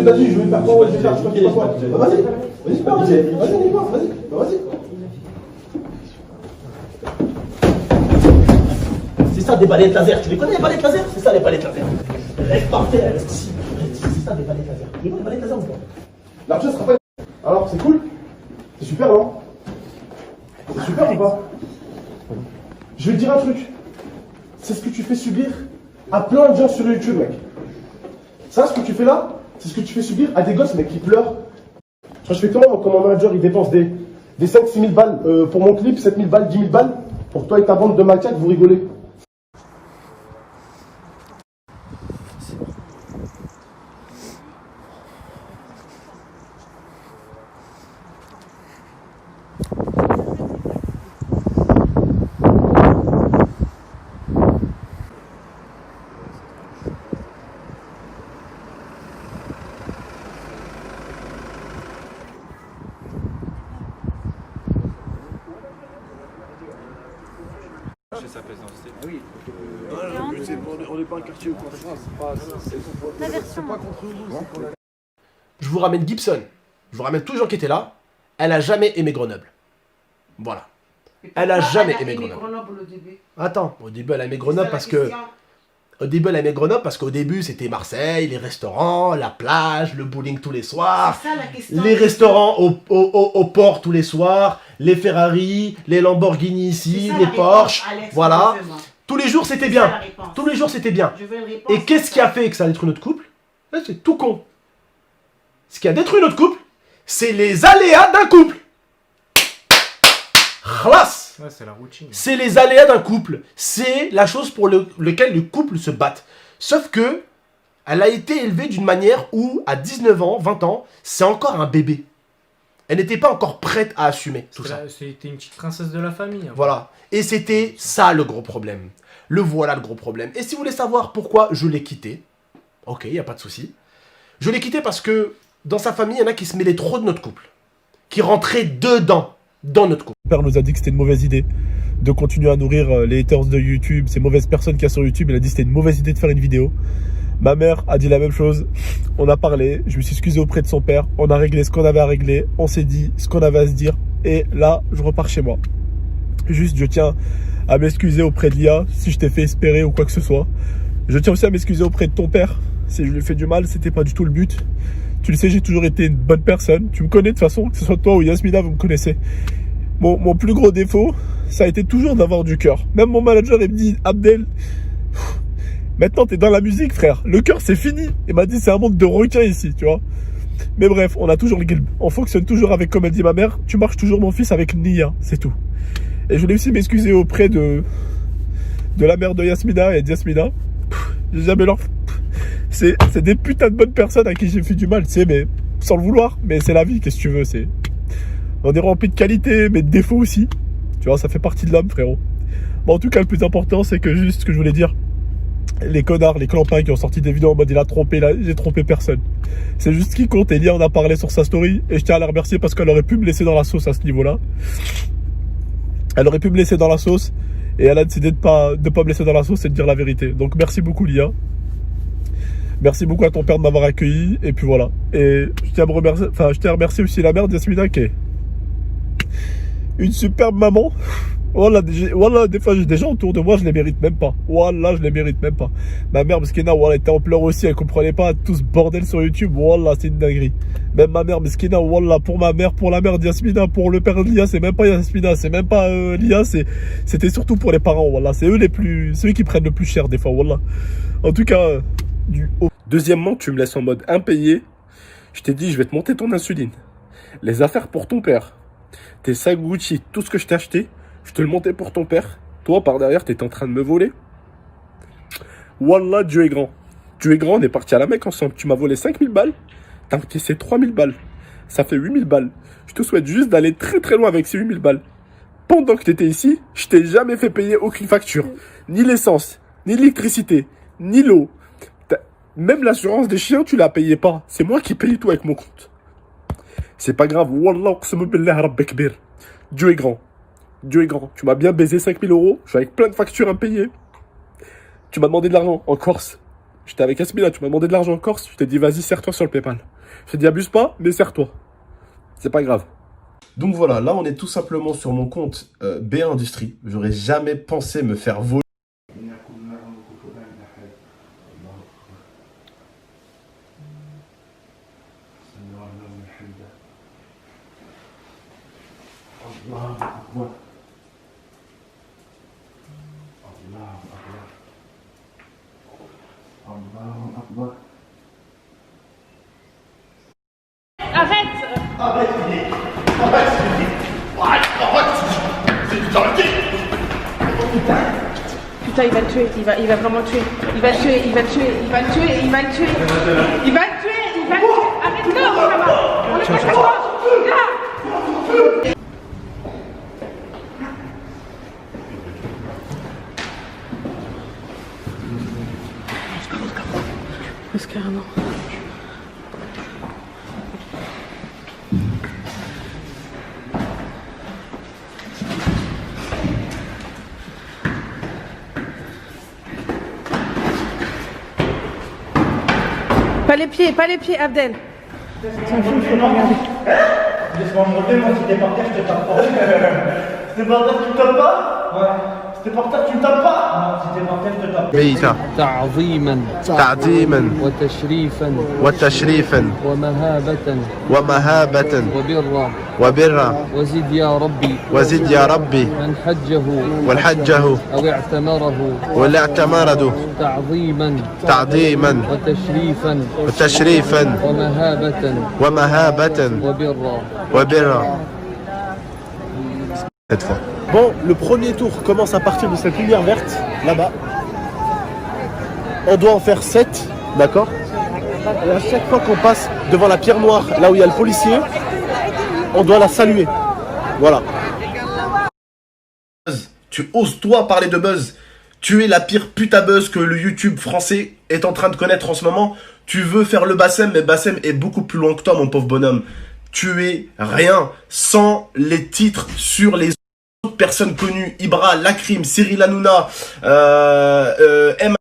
que t'as dit, je vais faire quoi, je vais faire, je sais pas quoi. Vas-y, vas-y. C'est ça des balais laser, tu les connais les balais laser? C'est ça les balais laser. Reste par terre, reste ici. C'est ça des balais laser. Tu les connais les balais laser ou pas? L'argent sera pas. Alors, c'est cool? C'est super, non? C'est super ou pas? Je vais te dire un truc. C'est ce que tu fais subir à plein de gens sur YouTube, mec. Ça, ce que tu fais là, c'est ce que tu fais subir à des gosses, mec, qui pleurent. Je fais comment, quand mon manager, il dépense des 5-6 000 balles pour mon clip, 7 000 balles, 10 000 balles, pour toi et ta bande de macaques, vous rigolez. Sa présence. Ah oui. On n'est pas un quartier ou quoi. C'est pas contre vous. Je vous ramène Gibson. Je vous ramène tous les gens qui étaient là. Elle a jamais aimé Grenoble. Voilà. Elle a jamais aimé Grenoble. Au début. Attends, au début elle a aimé Grenoble parce que... Au début c'était Marseille, les restaurants, la plage, le bowling tous les soirs, les restaurants au port tous les soirs, les Ferrari, les Lamborghini ici, les Porsche, voilà. Tous les jours c'était bien. Tous les jours c'était bien. Et qu'est-ce qui a fait que ça a détruit notre couple? C'est tout con. Ce qui a détruit notre couple, c'est les aléas d'un couple. Khalas. Ouais, c'est la routine. C'est les aléas d'un couple. C'est la chose pour laquelle le couple se bat. Sauf que, elle a été élevée d'une manière où, à 19 ans, 20 ans, c'est encore un bébé. Elle n'était pas encore prête à assumer tout ça. C'était une petite princesse de la famille. Hein. Voilà. Et c'était ça le gros problème. Voilà le gros problème. Et si vous voulez savoir pourquoi je l'ai quitté, ok, il n'y a pas de souci. Je l'ai quitté parce que, dans sa famille, il y en a qui se mêlaient trop de notre couple. Qui rentraient dedans. Dans notre couple. Mon père nous a dit que c'était une mauvaise idée de continuer à nourrir les haters de YouTube, ces mauvaises personnes qu'il y a sur YouTube. Il a dit que c'était une mauvaise idée de faire une vidéo. Ma mère a dit la même chose. On a parlé, je me suis excusé auprès de son père. On a réglé ce qu'on avait à régler. On s'est dit ce qu'on avait à se dire. Et là, je repars chez moi. Juste, je tiens à m'excuser auprès de Lia si je t'ai fait espérer ou quoi que ce soit. Je tiens aussi à m'excuser auprès de ton père. Si je lui ai fait du mal, c'était pas du tout le but. Tu le sais, j'ai toujours été une bonne personne. Tu me connais de toute façon, que ce soit toi ou Yasmina, vous me connaissez. Mon plus gros défaut, ça a été toujours d'avoir du cœur. Même mon manager, il me dit, Abdel, maintenant t'es dans la musique, frère. Le cœur, c'est fini. Il m'a dit, c'est un monde de requins ici, tu vois. Mais bref, on a toujours le guilb. On fonctionne toujours avec, comme elle dit ma mère, tu marches toujours, mon fils, avec Nia, c'est tout. Et je voulais aussi m'excuser auprès de la mère de Yasmina et d'Yasmina. J'ai jamais leur... C'est des putains de bonnes personnes à qui j'ai fait du mal, tu sais, mais sans le vouloir. Mais c'est la vie, qu'est-ce que tu veux, c'est... On est rempli de qualité, mais de défauts aussi. Tu vois, ça fait partie de l'homme, frérot. Bon, en tout cas, le plus important, c'est que juste ce que je voulais dire, les connards, les clampins qui ont sorti des vidéos en mode il a trompé, j'ai trompé personne. C'est juste ce qui compte. Elia en a parlé sur sa story et je tiens à la remercier parce qu'elle aurait pu me laisser dans la sauce à ce niveau-là. Elle aurait pu me laisser dans la sauce et elle a décidé de pas me laisser dans la sauce et de dire la vérité. Donc merci beaucoup, Lia. Merci beaucoup à ton père de m'avoir accueilli. Et puis voilà. Et je tiens à remercier aussi la mère d'Yasmina qui est une superbe maman. Voilà, des fois j'ai des gens autour de moi, je les mérite même pas. Voilà, je les mérite même pas. Ma mère, Meskina, voilà, elle était en pleurs aussi, elle comprenait pas tout ce bordel sur YouTube. Voilà, c'est une dinguerie. Même ma mère, Meskina, voilà, pour ma mère, pour la mère d'Yasmina, pour le père de Lia, c'est même pas Yasmina, c'est même pas Lia, c'était surtout pour les parents. Voilà, c'est eux qui prennent le plus cher des fois. Voilà. En tout cas, du haut. Deuxièmement, tu me laisses en mode impayé. Je t'ai dit, je vais te monter ton insuline. Les affaires pour ton père. Tes sacs Gucci, tout ce que je t'ai acheté, je te le montais pour ton père. Toi, par derrière, t'étais en train de me voler. Wallah, Dieu est grand. Dieu est grand, on est parti à la Mecque ensemble. Tu m'as volé 5000 balles. T'as encaissé 3000 balles. Ça fait 8000 balles. Je te souhaite juste d'aller très très loin avec ces 8000 balles. Pendant que t'étais ici, je t'ai jamais fait payer aucune facture. Ni l'essence, ni l'électricité, ni l'eau. Même l'assurance des chiens, tu la payais pas. C'est moi qui paye tout avec mon compte. C'est pas grave. Wallah, Dieu est grand. Dieu est grand. Tu m'as bien baisé 5000 euros. Je suis avec plein de factures impayées. Tu m'as demandé de l'argent en Corse. J'étais avec Asmina. Tu m'as demandé de l'argent en Corse. Je t'ai dit, vas-y, serre-toi sur le PayPal. Je te dis abuse pas, mais serre-toi. C'est pas grave. Donc voilà, là on est tout simplement sur mon compte B1 Industrie. J'aurais jamais pensé me faire voler. Arrête. Arrête, Philippe. Arrête, Philippe. Arrête, arrête. C'est arrêté. Putain, il va le tuer, il va vraiment le tuer. Il va le tuer, il va le tuer, il va le tuer, il va le tuer. Il va le tuer, il va le tuer. Arrête-le, Oussama. On est pas chez toi. Là. Oscar, non. Pas les pieds, Abdel. Laisse-moi me relever, moi, si t'es par terre, je te tape pas. Si t'es par terre, tu me tapes pas? Ouais. Si t'es par terre, tu me tapes pas? Non, si t'es par terre, je te tape. ميتة تعظيما تعظيما وتشريفا وتشريفا ومهابة ومهابة وبرا وبرا وزد يا ربي وزد يا ربي من حجه والحجه أو اعتمره ولا اعتمرده تعظيما تعظيما وتشريفا وتشريفا ومهابة ومهابة وبرا وبرا. Cette fois. Bon, le premier tour commence à partir de cette lumière verte, là-bas. On doit en faire 7, d'accord? Et à chaque fois qu'on passe devant la pierre noire, là où il y a le policier, on doit la saluer. Voilà. Tu oses toi parler de buzz? Tu es la pire pute à buzz que le YouTube français est en train de connaître en ce moment. Tu veux faire le Bassem, mais Bassem est beaucoup plus loin que toi, mon pauvre bonhomme. Tu es rien sans les titres sur les autres personnes connues. Ibra, Lacrim, Cyril Hanouna, M.